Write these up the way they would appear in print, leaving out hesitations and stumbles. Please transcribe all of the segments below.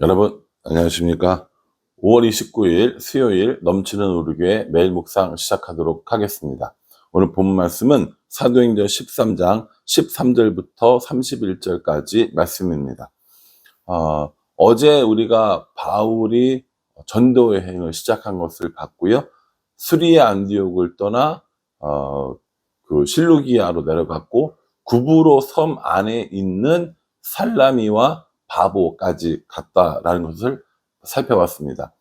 여러분 안녕하십니까? 5월 29일 수요일 넘치는 우리교회 매일 묵상 시작하도록 하겠습니다. 오늘 본 말씀은 사도행전 13장 13절부터 31절까지 말씀입니다. 어제 우리가 바울이 전도 여행을 시작한 것을 봤고요. 수리아 안디옥을 떠나 그 실루기아로 내려갔고 구브로 섬 안에 있는 살라미와 바보까지 갔다라는 것을 살펴봤습니다.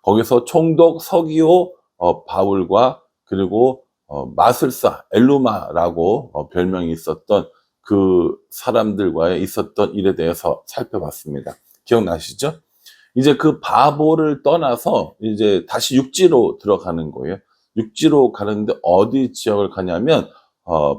거기서 총독 서기오 바울과 그리고 마술사 엘루마라고 별명이 있었던 그 사람들과의 있었던 일에 대해서 살펴봤습니다. 기억나시죠? 이제 그 바보를 떠나서 이제 다시 육지로 들어가는 거예요. 육지로 가는데 어디 지역을 가냐면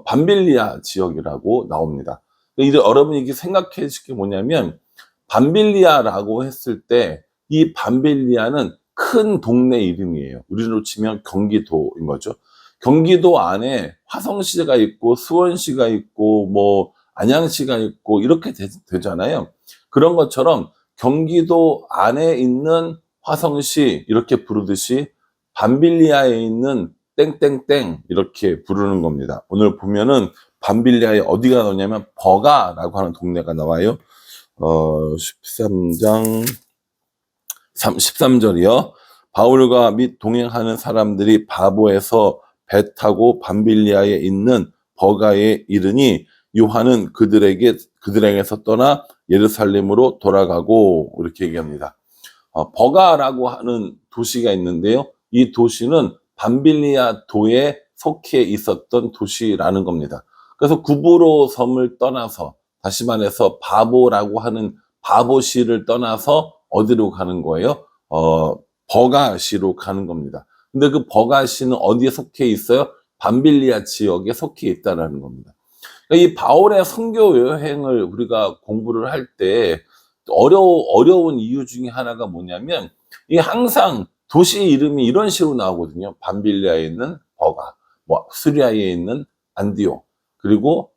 밤빌리아 지역이라고 나옵니다. 이제 여러분이 이게 생각해 주실 게 뭐냐면 밤빌리아라고 했을 때 이 밤빌리아는 큰 동네 이름이에요. 우리로 치면 경기도인 거죠. 경기도 안에 화성시가 있고 수원시가 있고 뭐 안양시가 있고 이렇게 되잖아요. 그런 것처럼 경기도 안에 있는 화성시 이렇게 부르듯이 밤빌리아에 있는 땡땡땡 이렇게 부르는 겁니다. 오늘 보면은 밤빌리아에 어디가 나오냐면 버가라고 하는 동네가 나와요. 13장 13절이요. 바울과 및 동행하는 사람들이 바보에서 배 타고 밤빌리아에 있는 버가에 이르니 요한은 그들에게서 떠나 예루살렘으로 돌아가고 이렇게 얘기합니다. 버가라고 하는 도시가 있는데요. 이 도시는 밤빌리아 도에 속해 있었던 도시라는 겁니다. 그래서 구브로 섬을 떠나서 다시 말해서 바보라고 하는 바보시를 떠나서 어디로 가는 거예요? 버가시로 가는 겁니다. 근데 그 버가시는 어디에 속해 있어요? 밤빌리아 지역에 속해 있다라는 겁니다. 그러니까 이 바울의 선교 여행을 우리가 공부를 할 때 어려운 이유 중에 하나가 뭐냐면 이 항상 도시 이름이 이런 식으로 나오거든요. 밤빌리아에 있는 버가, 뭐 수리아에 있는 안디옥, 그리고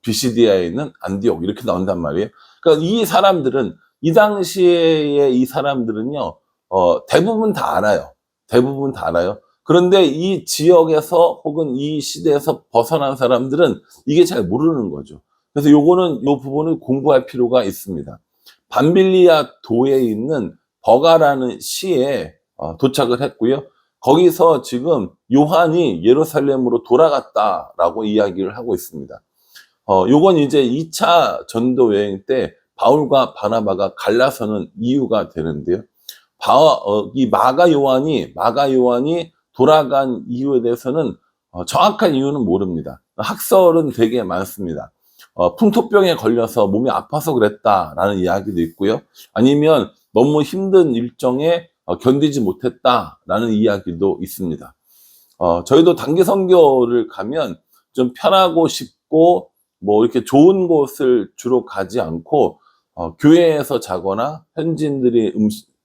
비시디아에 있는 안디옥 이렇게 나온단 말이에요. 그러니까 이 당시에 이 사람들은요 대부분 다 알아요. 대부분 다 알아요. 그런데 이 지역에서 혹은 이 시대에서 벗어난 사람들은 이게 잘 모르는 거죠. 그래서 요 부분을 공부할 필요가 있습니다. 밤빌리아 도에 있는 버가라는 시에 도착을 했고요. 거기서 지금 요한이 예루살렘으로 돌아갔다라고 이야기를 하고 있습니다. 요건 이제 2차 전도 여행 때 바울과 바나바가 갈라서는 이유가 되는데요. 이 마가 요한이 돌아간 이유에 대해서는 정확한 이유는 모릅니다. 학설은 되게 많습니다. 풍토병에 걸려서 몸이 아파서 그랬다라는 이야기도 있고요. 아니면 너무 힘든 일정에 견디지 못했다라는 이야기도 있습니다. 저희도 단기 선교를 가면 좀 편하고 쉽고 뭐 이렇게 좋은 곳을 주로 가지 않고 교회에서 자거나 현지인들이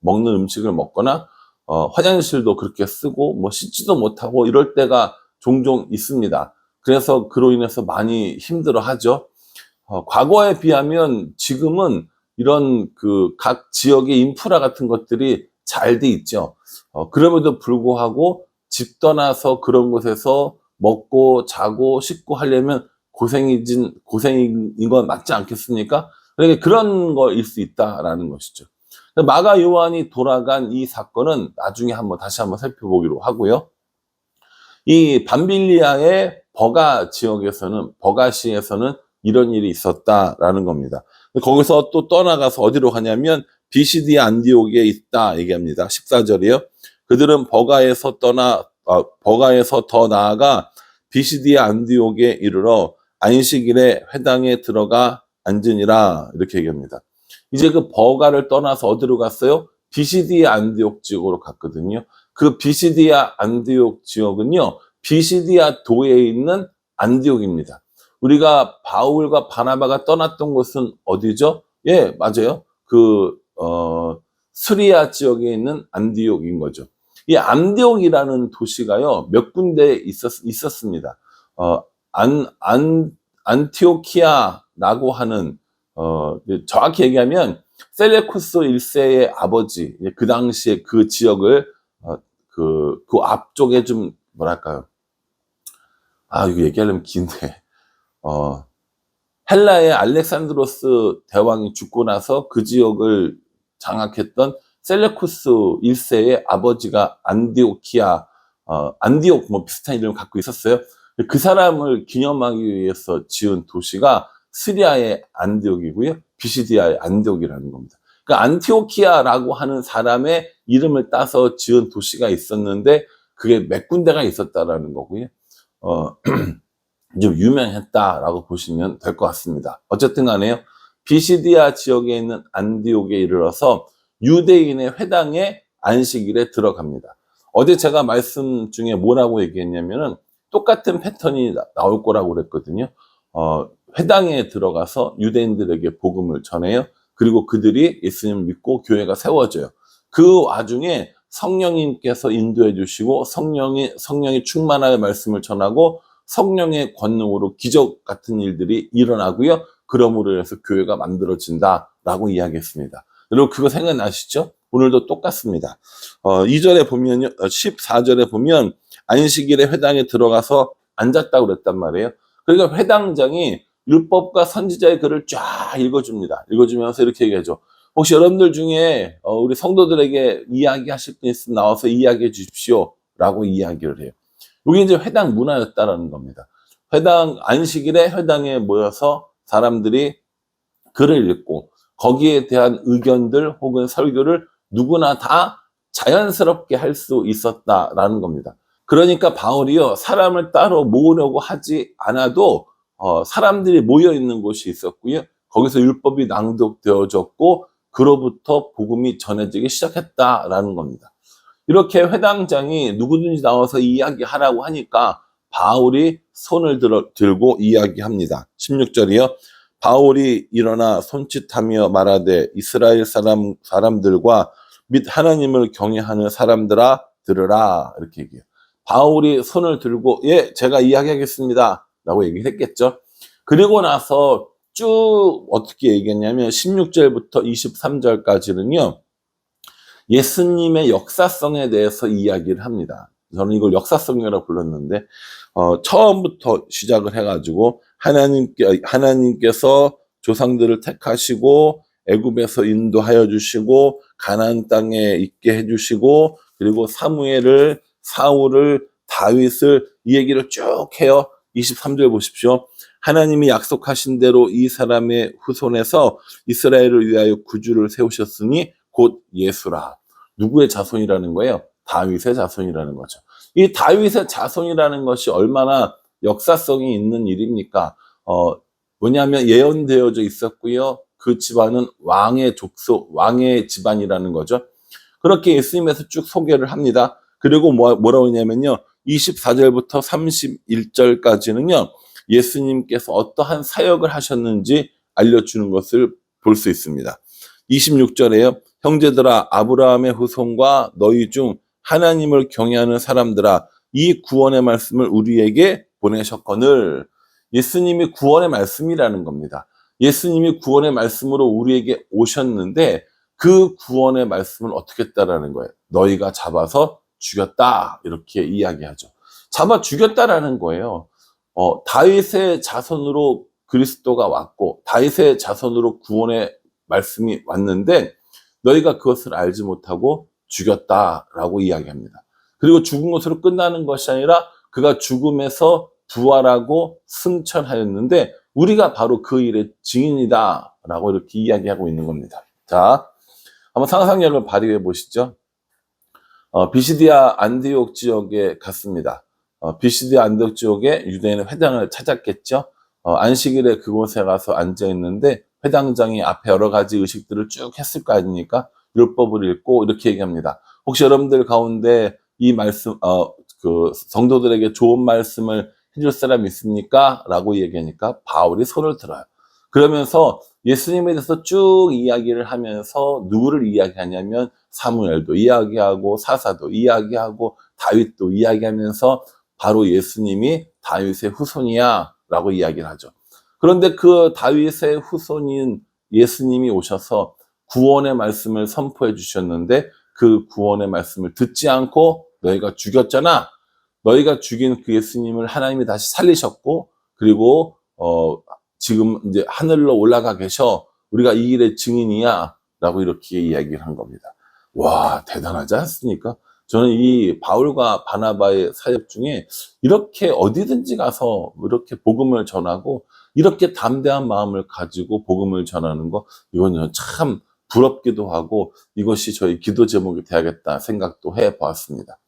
먹는 음식을 먹거나 화장실도 그렇게 쓰고 뭐 씻지도 못하고 이럴 때가 종종 있습니다. 그래서 그로 인해서 많이 힘들어 하죠. 과거에 비하면 지금은 이런 그 각 지역의 인프라 같은 것들이 잘 돼 있죠. 그럼에도 불구하고 집 떠나서 그런 곳에서 먹고 자고 씻고 하려면 고생인 건 맞지 않겠습니까? 그러니까 그런 거일 수 있다라는 것이죠. 마가 요한이 돌아간 이 사건은 나중에 다시 한번 살펴보기로 하고요. 이 밤빌리아의 버가시에서는 이런 일이 있었다라는 겁니다. 거기서 또 떠나가서 어디로 가냐면 비시디 안디옥에 있다 얘기합니다. 14절이요. 그들은 버가에서 더 나아가 비시디 안디옥에 이르러 안식일에 회당에 들어가 앉으니라 이렇게 얘기합니다. 이제 그 버가를 떠나서 어디로 갔어요? 비시디아 안디옥 지역으로 갔거든요. 그 비시디아 안디옥 지역은요, 비시디아 도에 있는 안디옥입니다. 우리가 바울과 바나바가 떠났던 곳은 어디죠? 예, 맞아요. 수리아 지역에 있는 안디옥인 거죠. 이 안디옥이라는 도시가요, 몇 군데 있었습니다. 안티오키아라고 하는, 정확히 얘기하면 셀레쿠스 1세의 아버지, 그 당시에 그 지역을 그 앞쪽에 좀 뭐랄까요? 이거 얘기하려면 긴데 헬라의 알렉산드로스 대왕이 죽고 나서 그 지역을 장악했던 셀레쿠스 1세의 아버지가 안디옥 뭐 비슷한 이름을 갖고 있었어요. 그 사람을 기념하기 위해서 지은 도시가 시리아의 안디옥이고요. 비시디아의 안디옥이라는 겁니다. 그러니까 안티오키아라고 하는 사람의 이름을 따서 지은 도시가 있었는데 그게 몇 군데가 있었다라는 거고요. 좀 유명했다라고 보시면 될 것 같습니다. 어쨌든 간에요. 비시디아 지역에 있는 안디옥에 이르러서 유대인의 회당에 안식일에 들어갑니다. 어제 제가 말씀 중에 뭐라고 얘기했냐면은 똑같은 패턴이 나올 거라고 그랬거든요. 회당에 들어가서 유대인들에게 복음을 전해요. 그리고 그들이 예수님을 믿고 교회가 세워져요. 그 와중에 성령님께서 인도해 주시고 성령이 충만하여 말씀을 전하고 성령의 권능으로 기적 같은 일들이 일어나고요. 그러므로 인해서 교회가 만들어진다라고 이야기했습니다. 여러분 그거 생각나시죠? 오늘도 똑같습니다. 2절에 보면요, 14절에 보면 안식일에 회당에 들어가서 앉았다고 그랬단 말이에요. 그러니까 회당장이 율법과 선지자의 글을 쫙 읽어줍니다. 읽어주면서 이렇게 얘기하죠. 혹시 여러분들 중에 우리 성도들에게 이야기하실 분 있으면 나와서 이야기해 주십시오. 라고 이야기를 해요. 이게 이제 회당 문화였다라는 겁니다. 안식일에 회당에 모여서 사람들이 글을 읽고 거기에 대한 의견들 혹은 설교를 누구나 다 자연스럽게 할 수 있었다라는 겁니다. 그러니까 바울이요, 사람을 따로 모으려고 하지 않아도 사람들이 모여 있는 곳이 있었고요. 거기서 율법이 낭독되어졌고 그로부터 복음이 전해지기 시작했다라는 겁니다. 이렇게 회당장이 누구든지 나와서 이야기하라고 하니까 바울이 손을 들고 이야기합니다. 16절이요. 바울이 일어나 손짓하며 말하되 이스라엘 사람들과 및 하나님을 경외하는 사람들아 들으라, 이렇게 얘기해요. 바울이 손을 들고 제가 이야기하겠습니다 라고 얘기했겠죠. 그리고 나서 쭉 어떻게 얘기했냐면 16절부터 23절까지는요 예수님의 역사성에 대해서 이야기를 합니다. 저는 이걸 역사성이라고 불렀는데 처음부터 시작을 해가지고 하나님께서 조상들을 택하시고 애굽에서 인도하여 주시고 가나안 땅에 있게 해주시고 그리고 사울을 다윗을 이 얘기를 쭉 해요. 23절 보십시오. 하나님이 약속하신 대로 이 사람의 후손에서 이스라엘을 위하여 구주를 세우셨으니 곧 예수라. 누구의 자손이라는 거예요? 다윗의 자손이라는 거죠. 이 다윗의 자손이라는 것이 얼마나 역사성이 있는 일입니까? 뭐냐면 예언되어져 있었고요. 그 집안은 왕의 집안이라는 거죠. 그렇게 예수님에서 쭉 소개를 합니다. 그리고 뭐라고 하냐면요. 24절부터 31절까지는요. 예수님께서 어떠한 사역을 하셨는지 알려주는 것을 볼 수 있습니다. 26절에요. 형제들아 아브라함의 후손과 너희 중 하나님을 경외하는 사람들아 이 구원의 말씀을 우리에게 보내셨거늘. 예수님이 구원의 말씀이라는 겁니다. 예수님이 구원의 말씀으로 우리에게 오셨는데 그 구원의 말씀을 어떻게 했다라는 거예요. 너희가 잡아서 죽였다, 이렇게 이야기하죠. 잡아 죽였다라는 거예요. 다윗의 자손으로 그리스도가 왔고 다윗의 자손으로 구원의 말씀이 왔는데 너희가 그것을 알지 못하고 죽였다라고 이야기합니다. 그리고 죽은 것으로 끝나는 것이 아니라 그가 죽음에서 부활하고 승천하였는데 우리가 바로 그 일의 증인이다라고 이렇게 이야기하고 있는 겁니다. 자, 한번 상상력을 발휘해 보시죠. 비시디아 안디옥 지역에 갔습니다. 비시디아 안디옥 지역에 유대인의 회당을 찾았겠죠. 안식일에 그곳에 가서 앉아 있는데 회당장이 앞에 여러 가지 의식들을 쭉 했을 거 아닙니까? 율법을 읽고 이렇게 얘기합니다. 혹시 여러분들 가운데 이 말씀, 그 성도들에게 좋은 말씀을 해줄 사람 있습니까? 라고 얘기하니까 바울이 손을 들어요. 그러면서 예수님에 대해서 쭉 이야기를 하면서 누구를 이야기하냐면 사무엘도 이야기하고 사사도 이야기하고 다윗도 이야기하면서 바로 예수님이 다윗의 후손이야 라고 이야기를 하죠. 그런데 그 다윗의 후손인 예수님이 오셔서 구원의 말씀을 선포해 주셨는데 그 구원의 말씀을 듣지 않고 너희가 죽였잖아. 너희가 죽인 그 예수님을 하나님이 다시 살리셨고, 그리고 지금 이제 하늘로 올라가 계셔. 우리가 이 일의 증인이야. 라고 이렇게 이야기를 한 겁니다. 와, 대단하지 않습니까? 저는 이 바울과 바나바의 사역 중에 이렇게 어디든지 가서 이렇게 복음을 전하고 이렇게 담대한 마음을 가지고 복음을 전하는 거, 이건 참 부럽기도 하고 이것이 저희 기도 제목이 되야겠다 생각도 해 보았습니다.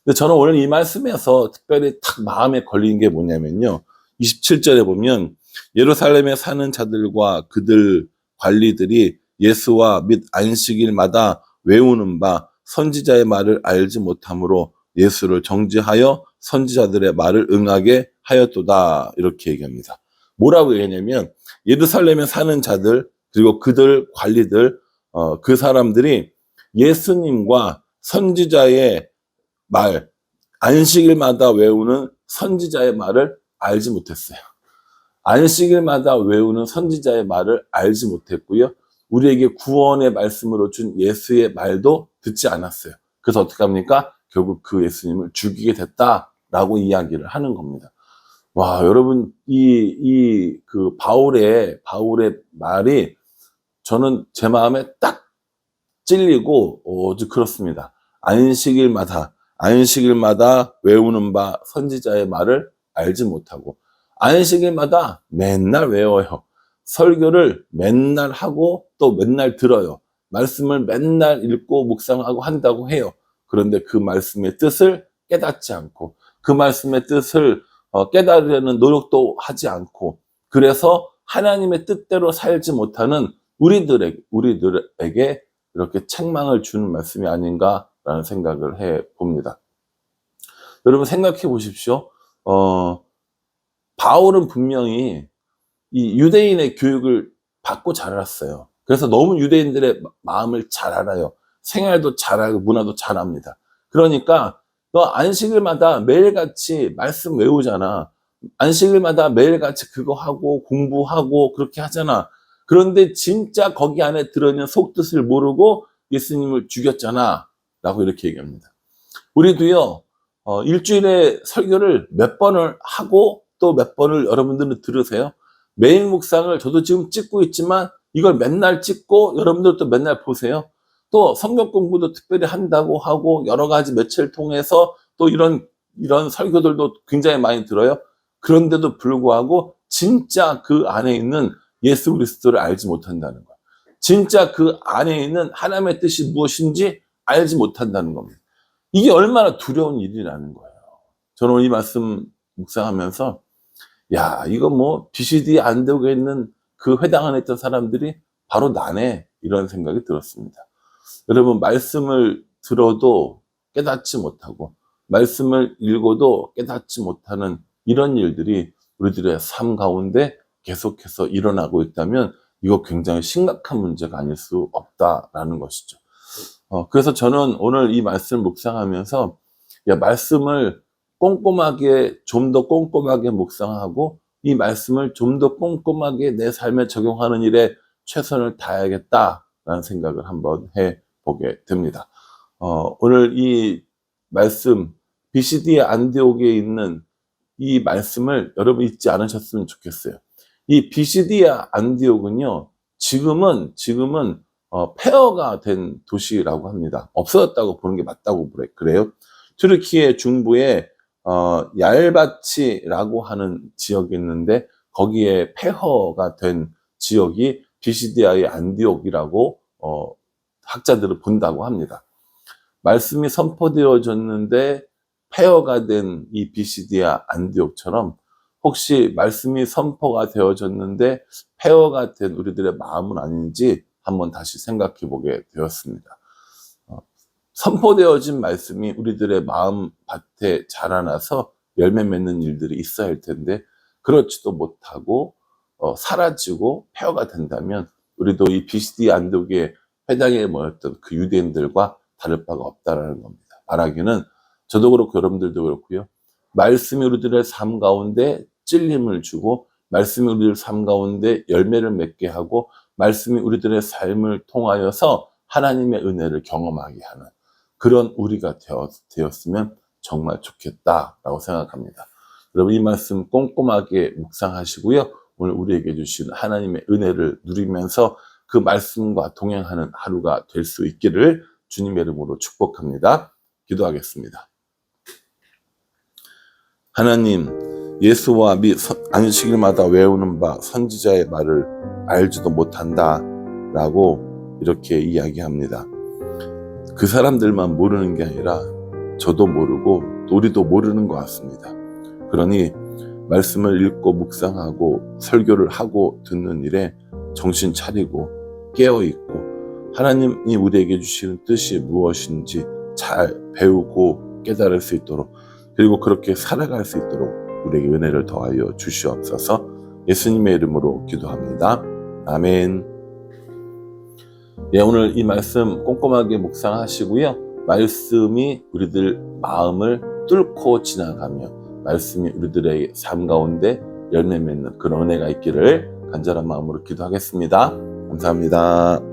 근데 저는 오늘 이 말씀에서 특별히 탁 마음에 걸린 게 뭐냐면요. 27절에 보면 예루살렘에 사는 자들과 그들 관리들이 예수와 및 안식일마다 외우는 바 선지자의 말을 알지 못함으로 예수를 정죄하여 선지자들의 말을 응하게 하였도다. 이렇게 얘기합니다. 뭐라고 얘기하냐면 예루살렘에 사는 자들 그리고 그들 관리들 그 사람들이 예수님과 선지자의 말, 안식일마다 외우는 선지자의 말을 알지 못했어요. 안식일마다 외우는 선지자의 말을 알지 못했고요. 우리에게 구원의 말씀으로 준 예수의 말도 듣지 않았어요. 그래서 어떻게 합니까? 결국 그 예수님을 죽이게 됐다라고 이야기를 하는 겁니다. 와, 여러분, 그 바울의 말이 저는 제 마음에 딱 찔리고, 그렇습니다. 안식일마다 외우는 바 선지자의 말을 알지 못하고, 안식일마다 맨날 외워요. 설교를 맨날 하고 또 맨날 들어요. 말씀을 맨날 읽고 묵상하고 한다고 해요. 그런데 그 말씀의 뜻을 깨닫지 않고, 그 말씀의 뜻을 깨달으려는 노력도 하지 않고, 그래서 하나님의 뜻대로 살지 못하는 우리들에게 이렇게 책망을 주는 말씀이 아닌가라는 생각을 해 봅니다. 여러분 생각해 보십시오. 바울은 분명히 이 유대인의 교육을 받고 자랐어요. 그래서 너무 유대인들의 마음을 잘 알아요. 생활도 잘 알고 문화도 잘 압니다. 그러니까 너 안식일마다 매일같이 말씀 외우잖아. 안식일마다 매일같이 그거 하고 공부하고 그렇게 하잖아. 그런데 진짜 거기 안에 들어있는 속뜻을 모르고 예수님을 죽였잖아. 라고 이렇게 얘기합니다. 우리도요, 일주일에 설교를 몇 번을 하고 또 몇 번을 여러분들은 들으세요. 매일 묵상을 저도 지금 찍고 있지만 이걸 맨날 찍고 여러분들도 맨날 보세요. 또 성경 공부도 특별히 한다고 하고 여러 가지 매체를 통해서 또 이런 설교들도 굉장히 많이 들어요. 그런데도 불구하고 진짜 그 안에 있는 예수 그리스도를 알지 못한다는 거예요. 진짜 그 안에 있는 하나님의 뜻이 무엇인지 알지 못한다는 겁니다. 이게 얼마나 두려운 일이라는 거예요. 저는 이 말씀 묵상하면서 야, 이거 뭐 BCD 안 되고 있는 그 회당 안에 있던 사람들이 바로 나네, 이런 생각이 들었습니다. 여러분, 말씀을 들어도 깨닫지 못하고 말씀을 읽어도 깨닫지 못하는 이런 일들이 우리들의 삶 가운데 계속해서 일어나고 있다면 이거 굉장히 심각한 문제가 아닐 수 없다라는 것이죠. 그래서 저는 오늘 이 말씀을 묵상하면서 말씀을 꼼꼼하게, 좀 더 꼼꼼하게 묵상하고 이 말씀을 좀 더 꼼꼼하게 내 삶에 적용하는 일에 최선을 다해야겠다라는 생각을 한번 해보게 됩니다. 오늘 이 말씀, BCD 안디옥에 있는 이 말씀을 여러분 잊지 않으셨으면 좋겠어요. 이 BCD 안디옥은요, 지금은 폐허가 된 도시라고 합니다. 없어졌다고 보는 게 맞다고 그래요. 튀르키예 중부에 얄바치라고 하는 지역이 있는데 거기에 폐허가 된 지역이 비시디아의 안디옥이라고 학자들은 본다고 합니다. 말씀이 선포되어졌는데 폐허가 된 이 비시디아 안디옥처럼 혹시 말씀이 선포가 되어졌는데 폐허가 된 우리들의 마음은 아닌지 한번 다시 생각해 보게 되었습니다. 선포되어진 말씀이 우리들의 마음 밭에 자라나서 열매 맺는 일들이 있어야 할 텐데 그렇지도 못하고 사라지고 폐허가 된다면 우리도 이 BCD 안독의 회당에 모였던 그 유대인들과 다를 바가 없다라는 겁니다. 말하기는 저도 그렇고 여러분들도 그렇고요. 말씀이 우리들의 삶 가운데 찔림을 주고 말씀이 우리들 삶 가운데 열매를 맺게 하고 말씀이 우리들의 삶을 통하여서 하나님의 은혜를 경험하게 하는 그런 우리가 되었으면 정말 좋겠다라고 생각합니다. 여러분 이 말씀 꼼꼼하게 묵상하시고요. 오늘 우리에게 주신 하나님의 은혜를 누리면서 그 말씀과 동행하는 하루가 될 수 있기를 주님의 이름으로 축복합니다. 기도하겠습니다. 하나님, 예수와 및 안식일마다 외우는 바 선지자의 말을 알지도 못한다 라고 이렇게 이야기합니다. 그 사람들만 모르는 게 아니라 저도 모르고 우리도 모르는 것 같습니다. 그러니 말씀을 읽고 묵상하고 설교를 하고 듣는 일에 정신 차리고 깨어있고 하나님이 우리에게 주시는 뜻이 무엇인지 잘 배우고 깨달을 수 있도록 그리고 그렇게 살아갈 수 있도록 우리에게 은혜를 더하여 주시옵소서. 예수님의 이름으로 기도합니다. 아멘. 예, 오늘 이 말씀 꼼꼼하게 묵상하시고요. 말씀이 우리들 마음을 뚫고 지나가며 말씀이 우리들의 삶 가운데 열매 맺는 그런 은혜가 있기를 간절한 마음으로 기도하겠습니다. 감사합니다.